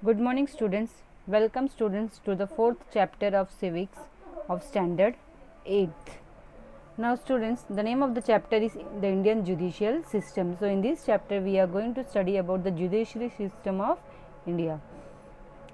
Good morning students. Welcome students to the fourth chapter of civics of standard 8th. Now students, the name of the chapter is the Indian judicial system. So in this chapter we are going to study about the judiciary system of India.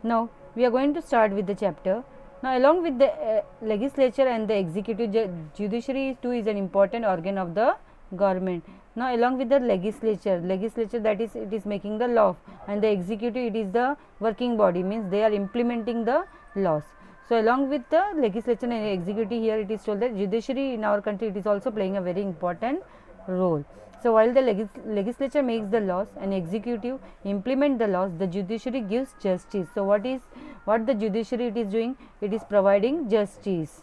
Now we are going to start with the chapter. Now along with the legislature and the executive, judiciary too is an important organ of the government. Now along with the legislature that is, it is making the law, and the executive, it is the working body, means they are implementing the laws. So along with the legislature and executive, here it is told that judiciary in our country, it is also playing a very important role. So while the legislature makes the laws and executive implement the laws, the judiciary gives justice. So what the judiciary it is doing? It is providing justice.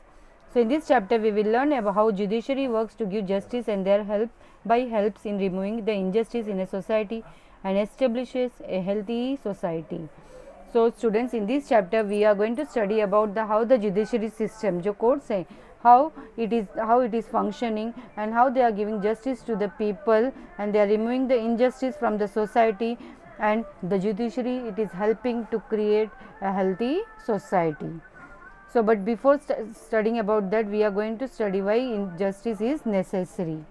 So in this chapter we will learn about how judiciary works to give justice and their helps in removing the injustice in a society and establishes a healthy society. So students, in this chapter we are going to study about how the judiciary system, जो courts है, how it is functioning and how they are giving justice to the people and they are removing the injustice from the society, and the judiciary, it is helping to create a healthy society. So but before studying about that, we are going to study why justice is necessary.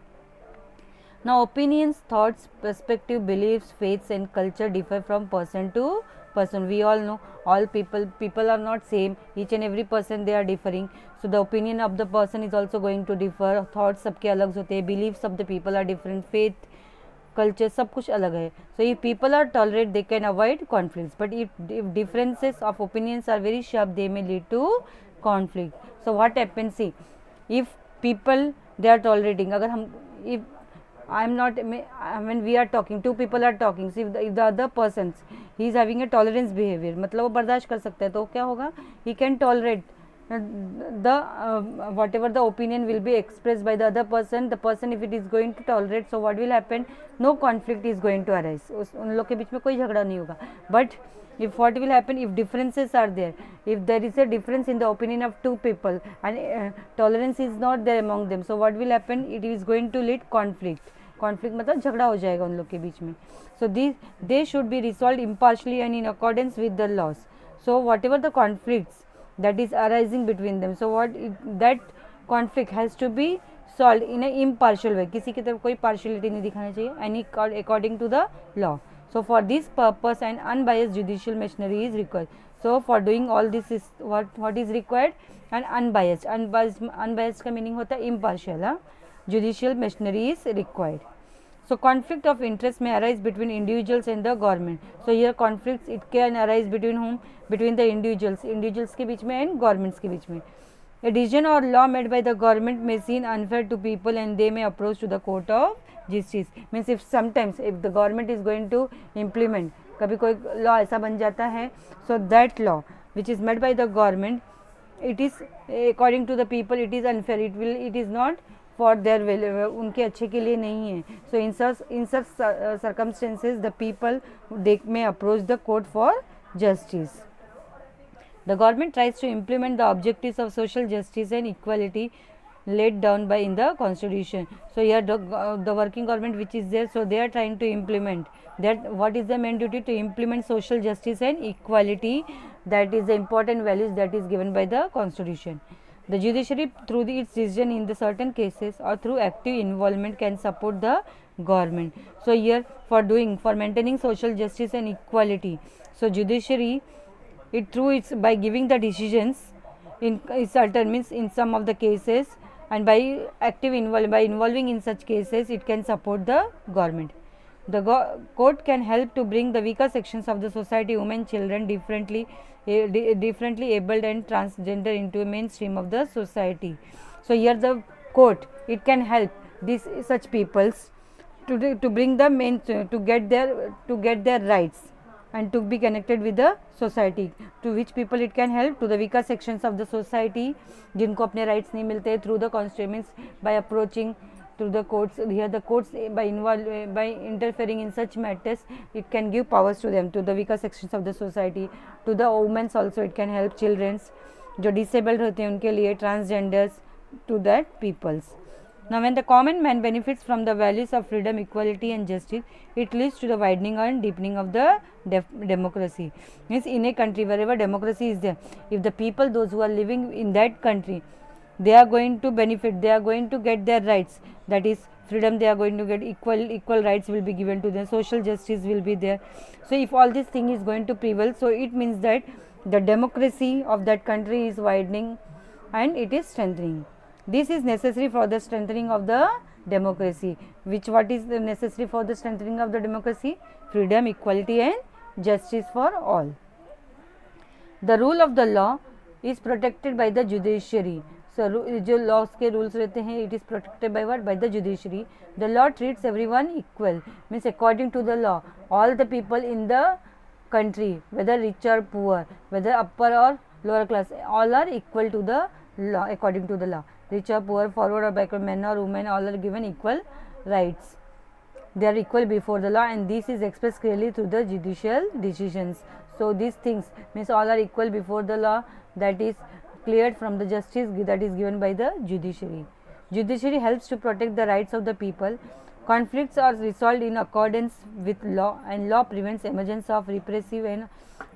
Now opinions, thoughts, perspective, beliefs, faiths and culture differ from person to person. We all know all people are not same, each and every person they are differing. So the opinion of the person is also going to differ, thoughts सबके अलग होते हैं, beliefs of the people are different, faith, culture सब कुछ अलग है. So if people are tolerant, they can avoid conflicts, but if differences of opinions are very sharp, they may lead to conflict. So what happens, see, if people they are tolerating, अगर हम if I am not, when we are talking, two people are talking, so if the other persons he is having a tolerance behavior, मतलब वो बर्दाश्त कर सकता है, तो क्या होगा, he can tolerate the whatever the opinion will be expressed by the other person, the person if it is going to tolerate, so what will happen, no conflict is going to arise, उन लोग के बीच में कोई झगड़ा नहीं होगा. But if what will happen, if differences are there, if there is a difference in the opinion of two people and tolerance is not there among them, so what will happen, it is going to lead conflict. Conflict मतलब झगड़ा हो जाएगा उन लोग के बीच में. So they should be resolve impartially and in accordance with the laws. So whatever the conflicts that is arising between them, so that conflict has to be solved in a impartial way. किसी की तरफ कोई partiality नहीं दिखाना चाहिए, and according to the law. So for this purpose an unbiased judicial machinery is required. So for doing all this is what is required, an unbiased का meaning होता है impartial. Judicial machinery is required. So conflict of interest may arise between individuals and the government. So here conflicts it can arise between whom? Between the individuals के बीच में and governments के बीच में. A decision or law made by the government may seem unfair to people and they may approach to the court of justice. Means if sometimes if the government is going to implement, कभी कोई law ऐसा बन जाता है, so that law which is made by the government, it is according to the people it is unfair, it is not for their will, उनके अच्छे के लिए नहीं है. So in such circumstances the people they may approach the court for justice. The government tries to implement the objectives of social justice and equality laid down by in the constitution. So here the working government which is there, so they are trying to implement that. What is the main duty? To implement social justice and equality, that is the important values that is given by the constitution. The judiciary through its decision in the certain cases or through active involvement can support the government. So here for maintaining social justice and equality, so judiciary it through its by giving the decisions in certain, means in some of the cases, and by involving in such cases it can support the government. The court can help to bring the weaker sections of the society, women, children, differently abled and transgender into a mainstream of the society. So here the court it can help these such peoples to bring the main to get their rights and to be connected with the society. To which people it can help? To the weaker sections of the society जिनको अपने rights नहीं मिलते, through the constituents by approaching to the courts. Here the courts by interfering in such matters it can give powers to them, to the weaker sections of the society. To the women also it can help, children's जो disabled होते हैं उनके लिए, transgenders, to that peoples. Now, when the common man benefits from the values of freedom, equality and justice, it leads to the widening and deepening of the democracy. Means in a country wherever democracy is there, if the people, those who are living in that country, they are going to benefit, they are going to get their rights, that is freedom, they are going to get equal rights will be given to them, social justice will be there. So if all this thing is going to prevail, so it means that the democracy of that country is widening and it is strengthening. This is necessary for the strengthening of the democracy. What is necessary for the strengthening of the democracy? Freedom, equality and justice for all. The rule of the law is protected by the judiciary. So जो laws के rules रहते हैं, it is protected by what? By the judiciary. The law treats everyone equal, means according to the law, all the people in the country, whether rich or poor, whether upper or lower class, all are equal to the law according to the law. Rich or poor, forward or backward, men or women, all are given equal rights. They are equal before the law, and this is expressed clearly through the judicial decisions. So these things means all are equal before the law, that is cleared from the justice that is given by the judiciary. Judiciary helps to protect the rights of the people. Conflicts are resolved in accordance with law, and law prevents emergence of repressive and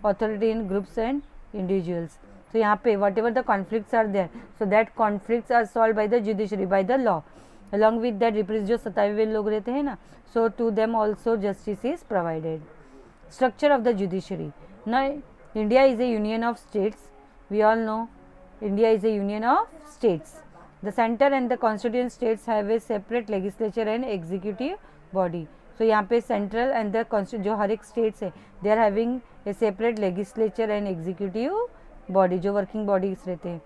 authoritarian groups and individuals. So यहाँ पे whatever the conflicts are there, so that conflicts are solved by the judiciary, by the law. Along with that, repressed जो सताए हुए लोग रहते हैं ना, so to them also justice is provided. Structure of the judiciary. Now India is a union of states. We all know India is a union of states. The center and the constituent states have a separate legislature and executive body. So यहाँ पे central and the जो हर एक states है, they are having a separate legislature and executive body, जो working bodies रहते हैं.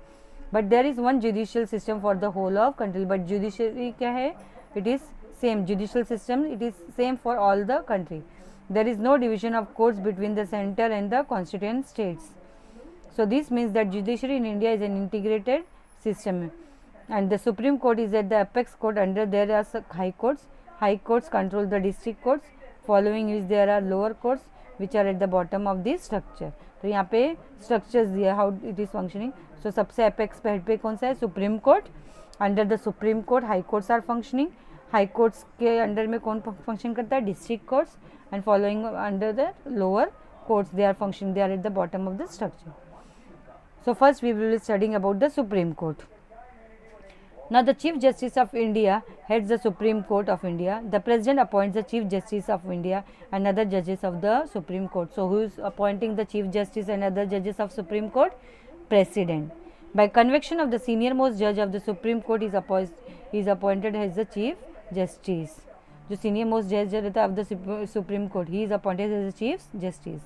But there is one judicial system for the whole of country. But judiciary क्या है? It is same judicial system. It is same for all the country. There is no division of courts between the center and the constituent states. So this means that judiciary in India is an integrated system, and the Supreme Court is at the apex court. Under there are high courts. High courts control the district courts, following which there are lower courts which are at the bottom of this structure. तो यहाँ पे structures दिया how it is functioning. So सबसे apex पे head पे कौन सा है? Supreme Court. Under the Supreme Court, high courts are functioning. High courts के अंडर में कौन function करता है? District courts. And following under the lower courts, they are functioning. They are at the bottom of the structure. So first we will be studying about the Supreme Court. Now the Chief Justice of India heads the Supreme Court of India. The President appoints the Chief Justice of India and other judges of the Supreme Court. So who is appointing the Chief Justice and other judges of Supreme Court? President. By conviction of the senior-most judge of the Supreme Court is appointed as the Chief Justice. जो senior-most judge रहता है of the Supreme Court, he is appointed as the Chief Justice.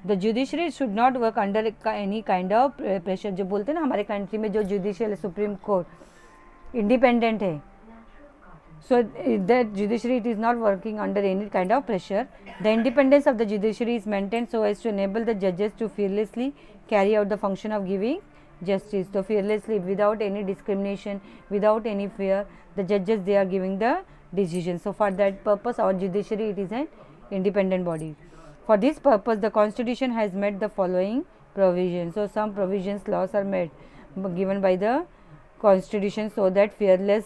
The judiciary should not work under any kind of pressure. जो बोलते हैं ना हमारे country में जो जुडिशियल सुप्रीम कोर्ट इंडिपेंडेंट है, so that judiciary it is not working under any kind of pressure. The independence of the judiciary is maintained so as to enable the judges to fearlessly carry out the function of giving justice. So fearlessly, without any discrimination, without any fear, the judges they are giving the decision. So for that purpose, our judiciary it is an independent body. For this purpose, the Constitution has made the following provisions. So some provisions, laws are made given by the Constitution so that fearless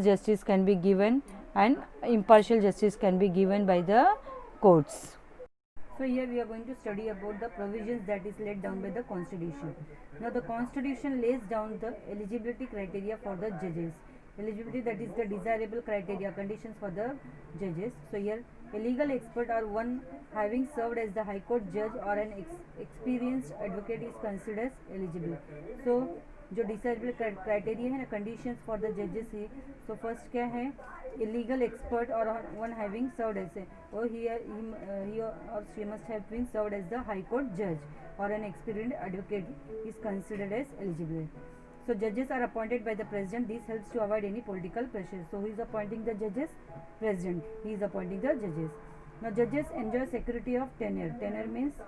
justice can be given and impartial justice can be given by the courts. So here we are going to study about the provisions that is laid down by the Constitution. Now the Constitution lays down the eligibility criteria for the judges. Eligibility, that is the desirable criteria, conditions for the judges. So here a legal expert or one having served as the High Court judge or an experienced advocate is considered eligible. So जो decidable criteria है ना, conditions for the जजेस है. सो first क्या है? Legal expert और one having served as और he और she must have been served as the high court जज और an experienced advocate is considered as eligible. So judges are appointed by the president. This helps to avoid any political pressure. So who is appointing the judges? President. He is appointing the judges. Now judges enjoy security of tenure. Tenure means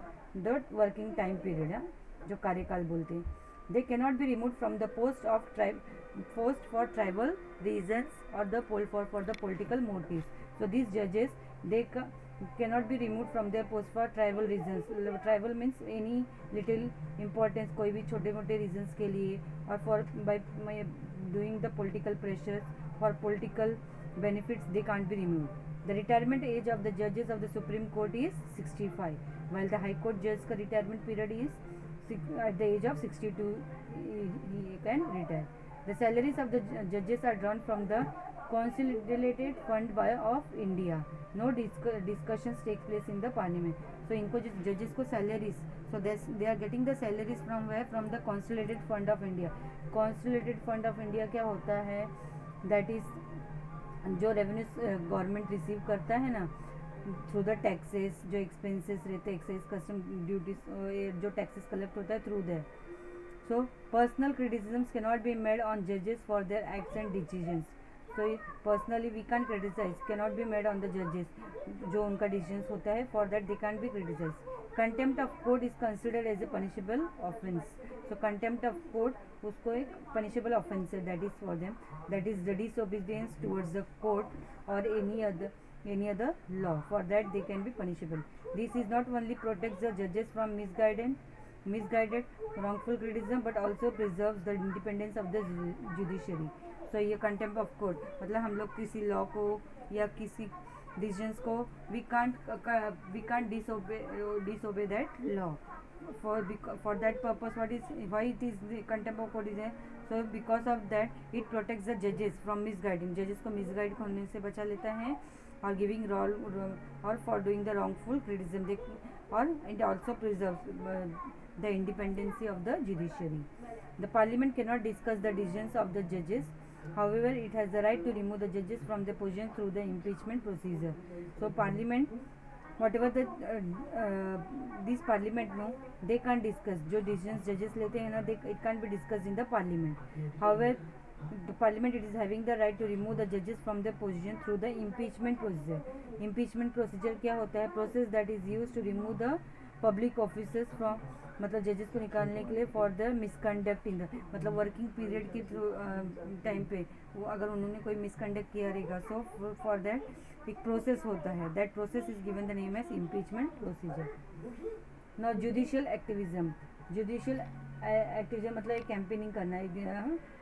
the working time period, जो कार्यकाल बोलते हैं. They cannot be removed from the post for tribal reasons or the for the political motives. So these judges cannot be removed from their post for tribal reasons. Tribal means any little importance, कोई भी छोटे मोटे reasons के लिए, और for by doing the political pressures for political benefits they can't be removed. The retirement age of the judges of the Supreme Court is 65, while the High Court judge का retirement period is at the age of 62 he can retire. The salaries of the judges are drawn from the consolidated fund of India. No discussions take place in the parliament. So इनको जो judges को salaries, so they are getting the salaries from where? From the consolidated fund of India. Consolidated fund of India क्या होता है? That is जो revenue government receive करता है ना थ्रू द टैक्सेस, जो एक्सपेंसेस रहते हैं, एक्साइज कस्टम ड्यूटीज, जो टैक्सेस कलेक्ट होता है through there. So personal criticisms can not be made on जजेस for their acts and decisions. So personally we can criticise, can not be made on the जजेस, जो उनका decisions होता है, for that they can be criticise. Contempt of court is considered as a punishable offence. So contempt of court उसको एक punishable offence है, that is for them, that is the disobedience towards the court और any other law. For that they can be punishable. This is not only protects the judges from misguided wrongful criticism but also preserves the independence of the judiciary. So ये contempt of court मतलब हम लोग किसी law को या किसी decisions को we can't disobey that law. For that purpose why it is the contempt of court is there. So because of that it protects the judges from misguiding. Judges को misguide होने से बचा लेता है or giving wrong or for doing the wrongful criticism, or it also preserves the independence of the judiciary. The parliament cannot discuss the decisions of the judges. However, it has the right to remove the judges from their position through the impeachment procedure. So parliament, whatever the this parliament no, they can't discuss. जो decisions judges लेते हैं ना, it can't be discussed in the parliament. However, the parliament it is having the right to remove the judges from their position through the impeachment procedure. Impeachment procedure क्या होता है? Process that is used to remove the public officers from, मतलब जजेस को निकालने के लिए for the misconduct in the, मतलब वर्किंग पीरियड के थ्रू टाइम पे वो अगर उन्होंने कोई मिसकंडक्ट किया रहेगा, सो फॉर दैट एक प्रोसेस होता है, that process is given the name as impeachment procedure. Now judicial activism. Judicial activism मतलब एक कैंपेनिंग करना है,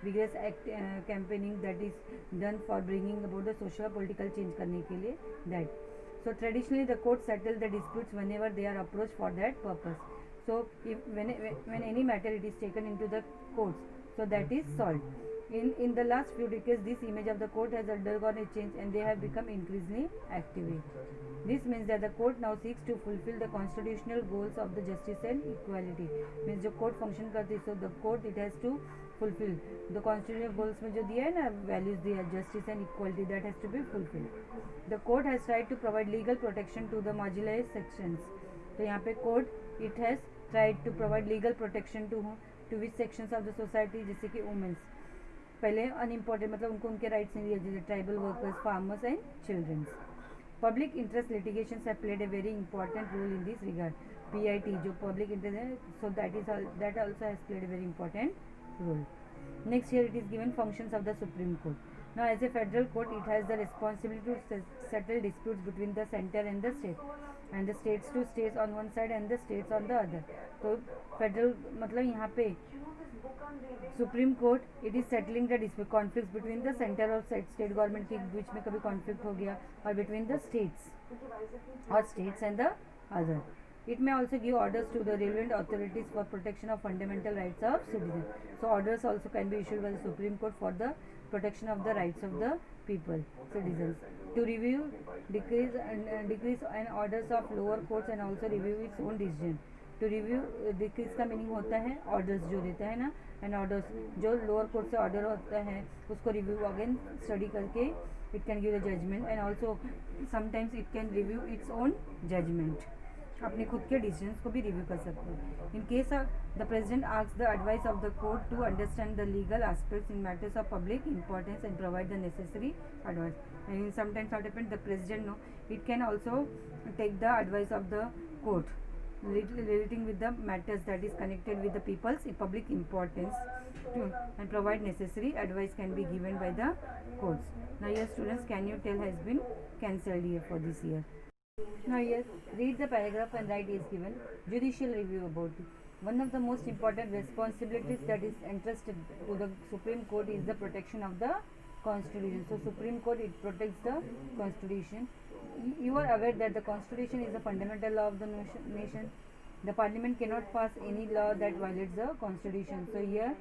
vigorous campaigning that is done for bringing about the social political change करने के लिए, that. So traditionally the courts settle the disputes whenever they are approached for that purpose. So if when any matter it is taken into the courts, so that is solved. In the last few decades this image of the court has undergone a change and they have become increasingly active. This means that the court now seeks to fulfill the constitutional goals of the justice and equality. Means जो court function करती है, so the court it has to fulfill the constitutional goals में जो दिया है ना, values दिया, justice and equality, that has to be fulfilled. The court has tried to provide legal protection to the marginalized sections. तो यहाँ पे court it has tried to provide legal protection to which sections of the society, जैसे कि women's पहले unimportant, मतलब उनको उनके rights नहीं दिए, जैसे tribal workers, farmers and childrens. Public interest litigations have played a very important role in this regard. PIT जो पब्लिक इंटरेस्ट है, so that also has played a very important role. Next here it is given functions of the Supreme Court. Now as a federal court it has the responsibility to settle disputes between the center and the state, and the states to states on one side and the states on the other. तो federal मतलब यहाँ पे supreme court it is settling the dispute conflict between the centre और state government के बीच में कभी conflict हो गया, और बिटवीन द स्टेट्स और states and the other. It may also give orders to the relevant authorities for protection of fundamental rights of citizens. So orders also can be issued by the Supreme Court for the protection of the rights of the people, citizens. To review, decrease and orders of lower courts and also review its own decision. To review, decrease का meaning होता है orders जो देता है ना, and orders जो lower court से order होता है उसको रिव्यू अगेन स्टडी करके it can give the judgment, and also sometimes it can review its own judgment, अपने खुद के डिसीजंस को भी रिव्यू कर सकते हैं. In case the president asks the advice of the court to understand the legal aspects in matters of public importance and provide the necessary advice. And sometimes what happens the president no it can also take the advice of the court relating with the matters that is connected with the people's public importance to, and provide necessary advice can be given by the courts. Now your students, can you tell has been cancelled here for this year? Now yes, read the paragraph and write is given. Judicial review about it. One of the most important responsibilities that is entrusted to the Supreme Court is the protection of the Constitution. So Supreme Court, it protects the Constitution. You are aware that the Constitution is the fundamental law of the nation. The Parliament cannot pass any law that violates the Constitution. So here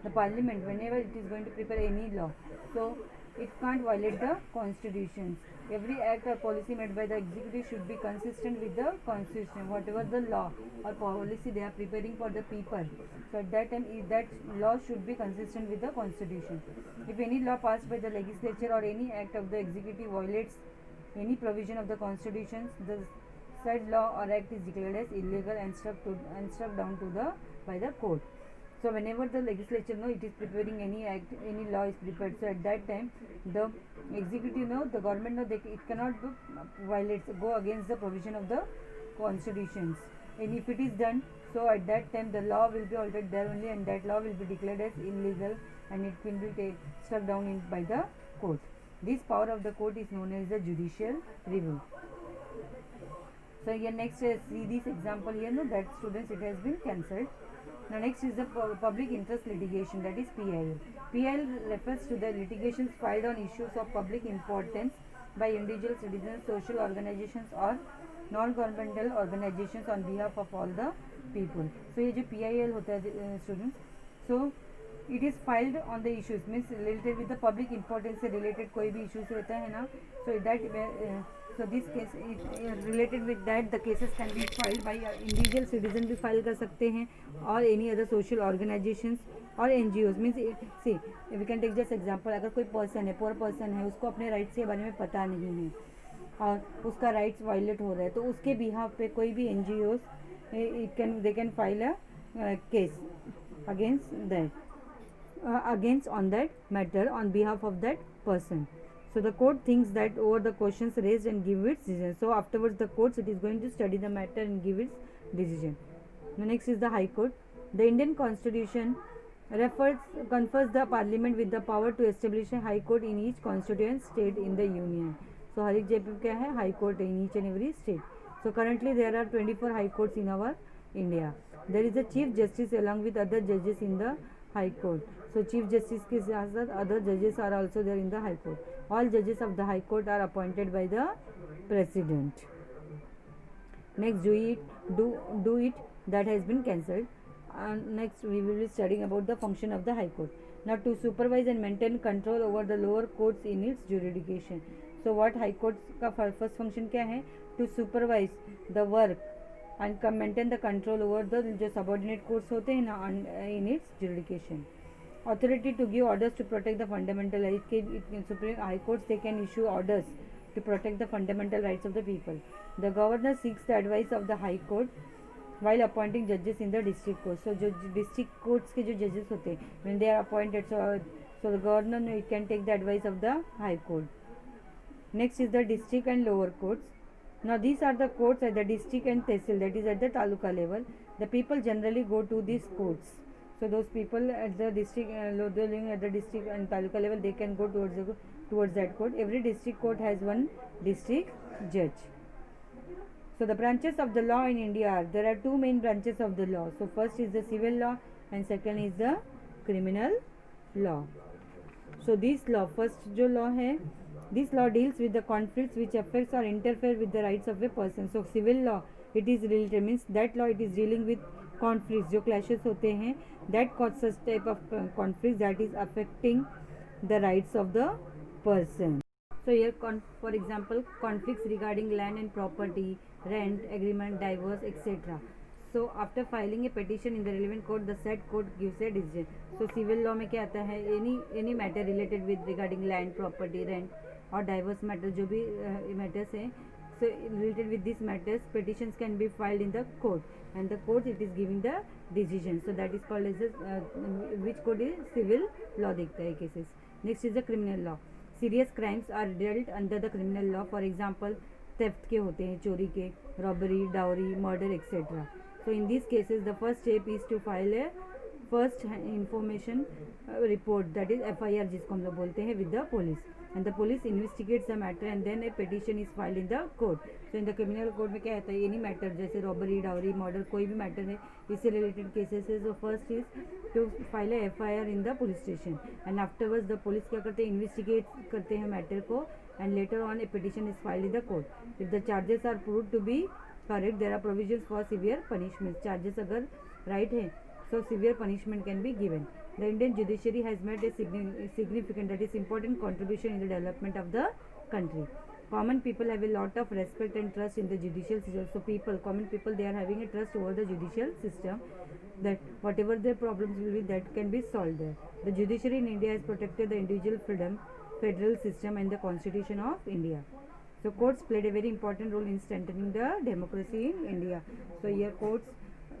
the Parliament, whenever it is going to prepare any law, so it can't violate the Constitution. Every act or policy made by the executive should be consistent with the Constitution, whatever the law or policy they are preparing for the people. So at that time, that law should be consistent with the Constitution. If any law passed by the legislature or any act of the executive violates any provision of the Constitution, the said law or act is declared as illegal and struck down to the by the court. So whenever the legislature it is preparing any act, any law is prepared, so at that time the executive the government it cannot go against the provision of the constitutions, and if it is done, so at that time the law will be altered there only, and that law will be declared as illegal, and it will be struck down by the court. This power of the court is known as the judicial review. So here next see this example here, that students it has been cancelled. Now next is the public interest litigation, that is PIL. PIL refers to the litigations filed on issues of public importance by individual citizens, social organizations or non-governmental organizations on behalf of all the people. So ये जो PIL होता है students, so it is filed on the issues means related with the public importance से related कोई भी issues रहता है ना, so that so this case related with that the cases can be filed by individual citizen भी file कर सकते हैं, और any other social organizations और NGOs means see we can take just example, अगर कोई person है, poor person है, उसको अपने rights के बारे में पता नहीं है और उसका rights violate हो रहा है, तो उसके behalf पे कोई भी NGOs they can file a case against that against on that matter on behalf of that person. So the court thinks that over the questions raised and give its decision. So afterwards the courts it is going to study the matter and give its decision. The next is the High Court. The Indian Constitution confers the Parliament with the power to establish a High Court in each constituent state in the Union. So हर एक जगह क्या है, High Court in each and every state. So currently there are 24 High Courts in our India. There is a Chief Justice along with other judges in the High Court. So Chief Justice के साथ साथ other judges are also there in the High Court. All judges of the High Court are appointed by the President. Next, do it that has been cancelled. Next, we will be studying about the function of the High Court. Now, to supervise and maintain control over the lower courts in its jurisdiction. So, what High Court का first function क्या है? To supervise the work and maintain the control over the जो subordinate courts होते हैं ना in its jurisdiction. Authority to give orders to protect the fundamental rights. In Supreme High Courts they can issue orders to protect the fundamental rights of the people. The governor seeks the advice of the High Court while appointing judges in the district courts. So जो district courts के जो judges होते हैं when they are appointed, so the governor can take the advice of the High Court. Next is the district and lower courts. Now these are the courts at the district and tehsil, that is at the taluka level. The people generally go to these courts. So those people at the district, living at the district and taluka level, they can go towards that court. Every district court has one district judge. So the branches of the law in India are, there are two main branches of the law. So first is the civil law and second is the criminal law. So this law, first जो law है, this law deals with the conflicts which affects or interfere with the rights of a person. So civil law, it is related, means that law it is dealing with conflicts जो clashes होते हैं, that cause such type of conflicts that is affecting the rights of the person. So here for example conflicts regarding land and property, rent, agreement, divorce, etc. So after filing a petition in the relevant court, the said court gives a decision. So civil law में क्या आता है, any matter related with regarding land, property, rent और divorce matter जो भी matters हैं, so related with these matters petitions can be filed in the court, and the court it is giving the decision. So that is called as which court is civil law देखता है cases. Next is the criminal law. Serious crimes are dealt under the criminal law. For example theft के होते हैं, चोरी के, robbery, dowry, murder, etc. So in these cases the first step is to file a first information report, that is FIR जिसको हम लोग बोलते हैं, with the police. and the police investigates the matter and then a petition is filed in the court. So in the criminal court में क्या होता है, any matter जैसे robbery, dowry, murder, कोई भी matter है इससे related cases है, so first is to file a FIR in the police station and afterwards the police क्या करते हैं, investigate करते हैं matter को and later on a petition is filed in the court. If the charges are proved to be correct, there are provisions for severe punishment. Charges अगर right है, so severe punishment can be given. The Indian judiciary has made a significant, that is important contribution in the development of the country. Common people have a lot of respect and trust in the judicial system. So people, common people, they are having a trust over the judicial system, that whatever their problems will be, that can be solved there. The judiciary in India has protected the individual freedom, federal system and the constitution of India. So courts played a very important role in strengthening the democracy in India. So here courts,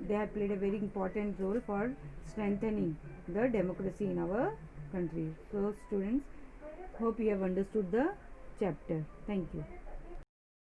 they have played a very important role for strengthening the democracy in our country. So students, hope you have understood the chapter. Thank you.